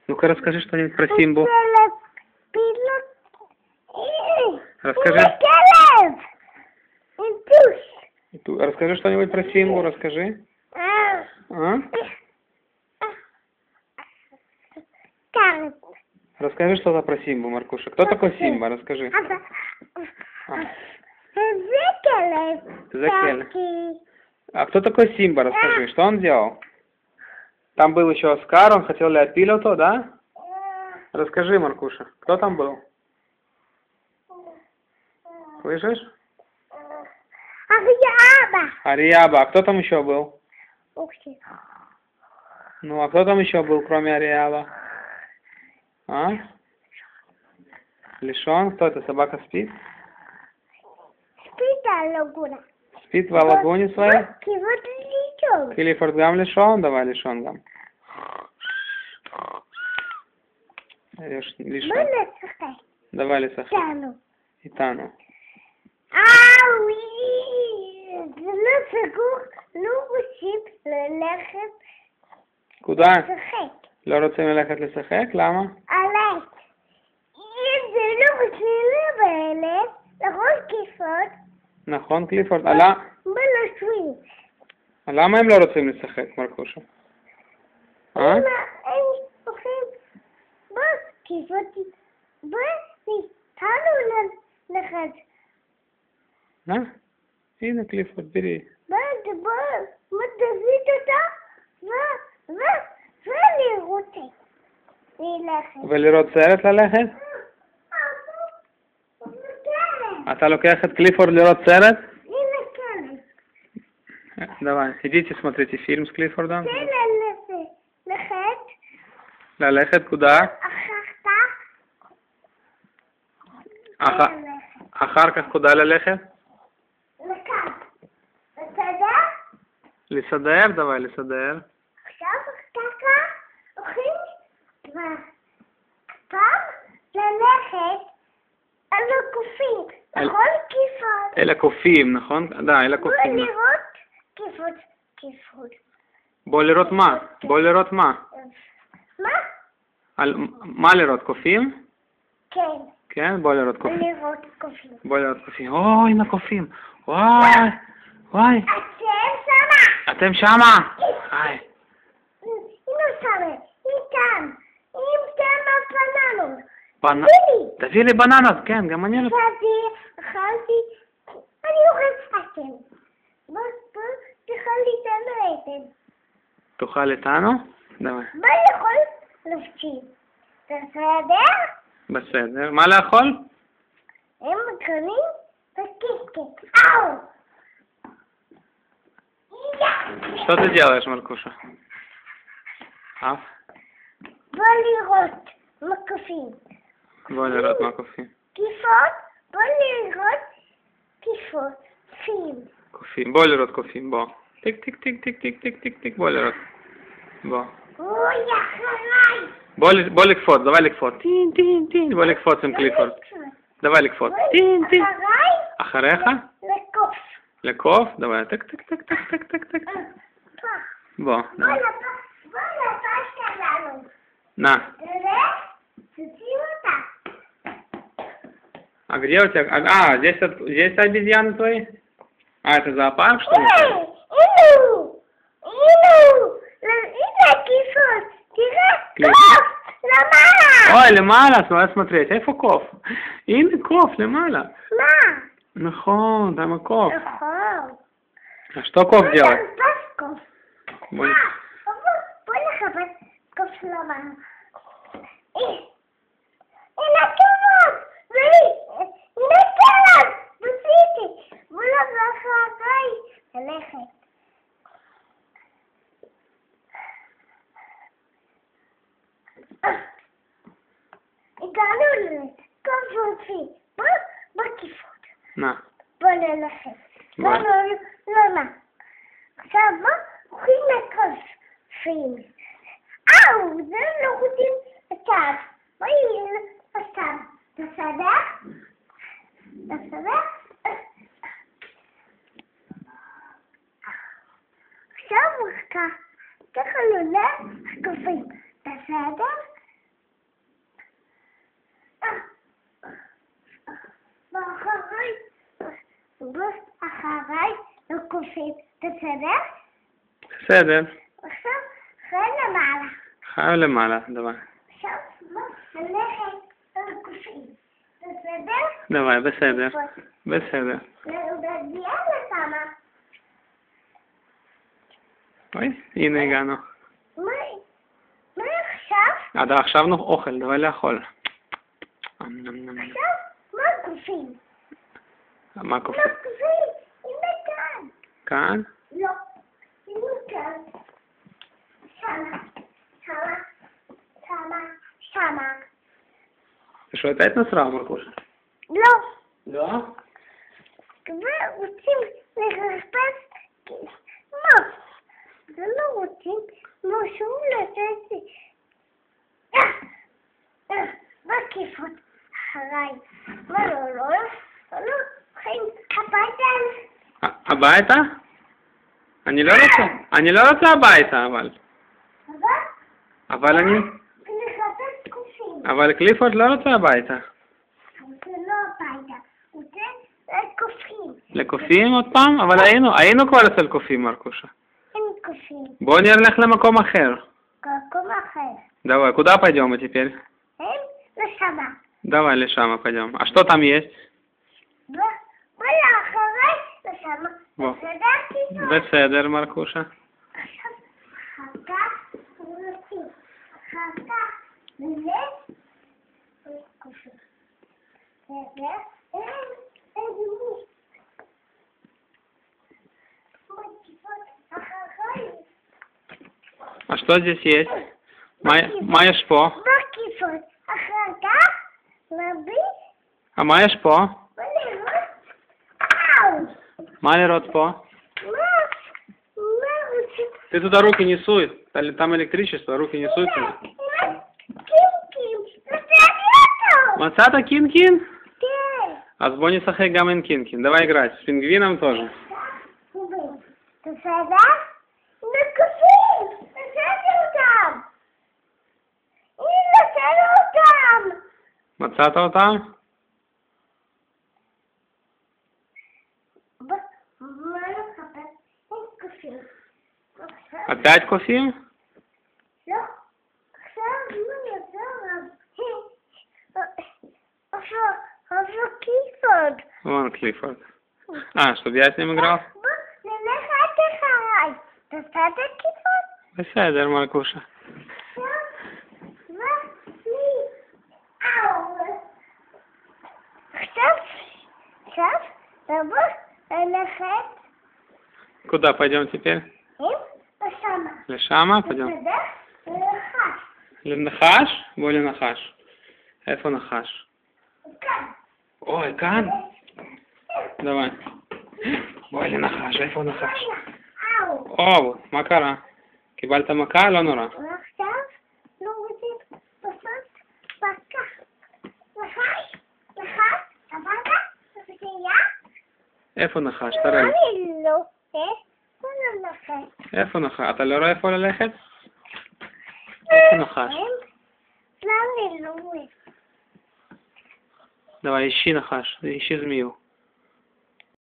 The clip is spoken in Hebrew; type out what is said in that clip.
Ну-ка расскажи что-нибудь про Симбу. Расскажи. Расскажи что-нибудь про Симбу, расскажи. А? Расскажи что-то про Симбу, Маркуша. Кто такой Симба? Расскажи. А кто такой Симба? Расскажи. Что он делал? Там был еще Оскар, он хотел Леопилоту, да? Расскажи, Маркуша. Кто там был? Слышишь? Ариаба. А кто там еще был? Ну, а кто там еще был, кроме Ариаба? А? Лишон? Кто это? Собака спит? Спит в лагуне своей? Клиффорд гам лишон? Давай лишон гам. Лишон. Давай лисахай. Итану. כודה? לא רוצים ללכת לשחק? למה? אם זה לא רוצים לבלת, נכון קליפורד? נכון קליפורד. למה הם לא רוצים לשחק, מרקושה? הם הולכים, בוא קליפורד, בוא ניתנו לחץ. הנה קליפורד, תראי. בוא תזית אותה, ולראות ללכת. ולראות סרט ללכת? אתה לוקח את קליפורד לראות סרט? Давай, идите, смотрите фильм с Клиффордом. ללכת, כודה? אחר כך כודה ללכת? לסדר? давай, לסדר. עכשיו ככה הולכים פעם ללכת אל הקופים, נכון כיפות? אל הקופים, נכון? אל הקופים. בוא לראות כיפות. בוא לראות מה? בוא לראות מה? מה? מה לראות? קופים? כן. כן? בוא לראות קופים. לראות קופים. בוא לראות קופים. אוי, הנה קופים. וואי. וואי. אתם שמה? היי. הנה שמה. איתם. עם בננות. תביא לי בננות, כן, גם אני לא... אכלתי. אני אוכל אתם. בוא, תאכל איתנו אתם. תאכל איתנו? דווי. מה לאכול? נפשי. בסדר? בסדר. מה לאכול? הם קונים בקסקס. אאו! Что ты делаешь, Маркуша? А? בוא לראות מקופים. בוא לראות מקופים. כיפות? בוא לראות כיפות. קופים. בוא לראות קופים, בוא. טיק טיק טיק טיק טיק טיק טיק טיק. בוא לראות. בוא. אוי, אחריי! בוא לקפוץ, דווי לקפוץ. טין טין טין. בוא לקפוץ עם קליפורד. דווי לקפוץ. טין טין. אחריך? לקוף. לקוף? דווי. טק טק טק טק טק טק טק. בוא. בוא לפס שלנו. На. תוציא אותה. А где у тебя? А, здесь обезьяны твои? А, это зоопарк, что ли? הנה כיפות. תראה, קוף, למעלה. אוי, למעלה, אז смотреть. איפה קוף? הנה קוף, למעלה. מה? נכון, там קוף. נכון. А что קוף делает? קוף. בוא נחפש קוף למעלה. הנה כיפות. הנה כיפות. בסיטי. בוא נבלח אחרי. ללכת. הגענו לקופות. בוא כיפות. На. בוא ללכת. לא. עכשיו בוא הולכים לקופים. זה לא רוצים בצד. בואי בצד. בסדר? עכשיו ככה לולא הקופים. בסדר? אחריי לקופים. בסדר? בסדר. עכשיו, אחרי למעלה. חייב למעלה, давай. עכשיו, ללכת לקופים. בסדר? давай, בסדר. בסדר. להגיע לשמה. אוי, הנה הגענו. מה עכשיו? עד עכשיו אוכל, давай לאכול. עכשיו, מה קופים? מה קופים? לא קופים, הנה כאן. כאן? לא, הנה כאן. שמה, שמה, שמה, שמה. ты что, опять насрал, Маркуша? לא. Да? ורוצים לחפש מה? זה לא רוצים משהו לתת בכיפות אחריי. מה לא הולכים הביתה? הביתה? אני לא רוצה הביתה, אבל אני... לחפש קופים. אבל קליפורד לא רוצה הביתה. זה לא הביתה, רוצה לקופים. לקופים עוד פעם? אבל היינו כבר אצל קופים, מרקושה. אין קופים. בוא נלך למקום אחר. במקום אחר. Давай, куда пойдем мы теперь? הם לשמה. Давай, לשם пойдем. А что там есть? ולאחרי לשמה. בוא. בסדר, כיפות? בסדר, מרקושה. עכשיו, אחר כך רוצים. אחר כך נלך לקופים. בסדר? אין מי. А что здесь есть? מה יש פה? בכיפות. אחר כך להביא מה יש פה? ולראות. אאו! מה לראות פה? מה רוצים? Ты туда руки не суй. Там электричество, руки не суй туда. קינקים. בסדר. מצאת קינקין? כן. אז בוא נשחק גם עם קינקין. давай играть. С пингвином тоже. בסדר? לקופים! נתתי אותם! הנה נתנו אותם! מצאת אותם? מה לחפש? אין קופים. опять קופים? לא. עכשיו לא יותר עכשיו קליפורד. Вон Клиффорд. Чтобы я с ним играл? נלך עד אחריי. בסדר קליפורד? בסדר, מרקושה. עכשיו, תבוא ללכת Куда пойдем теперь? לשמה. לשמה? пойдем. בסדר? ללחש. לנחש? בוא לנחש. איפה נחש? כאן. אוי, כאן? давай. בואי לנחש, איפה נחש? אאו. או, מה קרה? קיבלת מכה? לא נורא. ועכשיו לא רוצים לעשות מכה. לחש? עברת? בבקשה? איפה נחש? תראה. אני לא. איפה לא לחש? איפה נחש? אתה לא רואה איפה ללכת? איפה נחש? למה לא? давай, ищи נחש. ищи змею.